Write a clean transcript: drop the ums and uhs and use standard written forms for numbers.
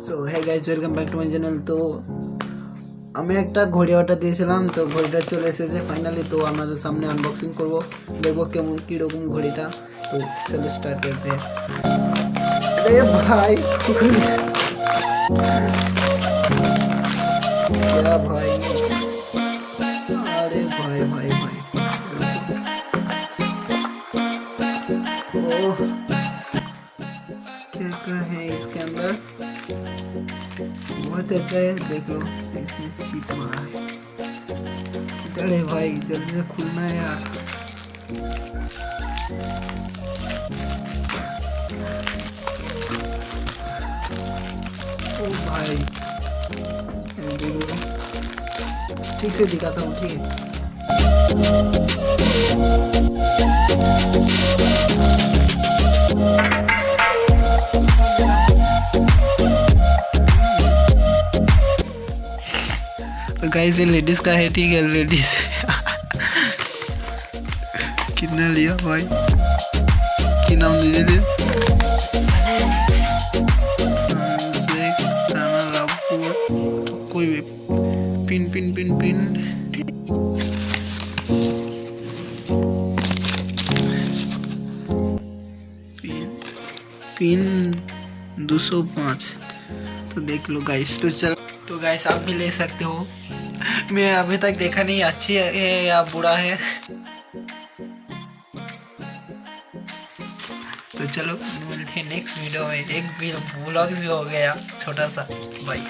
So hey guys, welcome back to my channel. তো আমি একটা ঘড়ি অর্ডার দিয়েছিলাম, তো ঘড়িটা চলে এসেছে ফাইনালি। তো আমাদের সামনে আনবক্সিং করব, দেখবো কেমন কীরকম ঘড়িটা। তো চলো স্টার্ট করতে हैं। अरे भाई क्या भाई, अरे भाई भाई भाई ओह, क्या क्या है इसके अंदर। बहुत अच्छा है, देख लो इसमें चिप मारा है। अरे भाई जल्दी से खुलना है यार। ओ भाई ठीक से दिखाता हूँ, ठीक है। तो गाइस ये लेडीज का है, ठीक है, लेडीज कितना लिया भाई, की नाम दीजिए। कोई भी pin pin pin pin pin 205। तो देख लो गाइस। तो चल, तो गाइस आप भी ले सकते हो। मैं अभी तक देखा नहीं अच्छी है या बुरा है। तो चलो मिलते हैं नेक्स्ट वीडियो में। एक व्लॉग भी हो गया छोटा सा। बाय।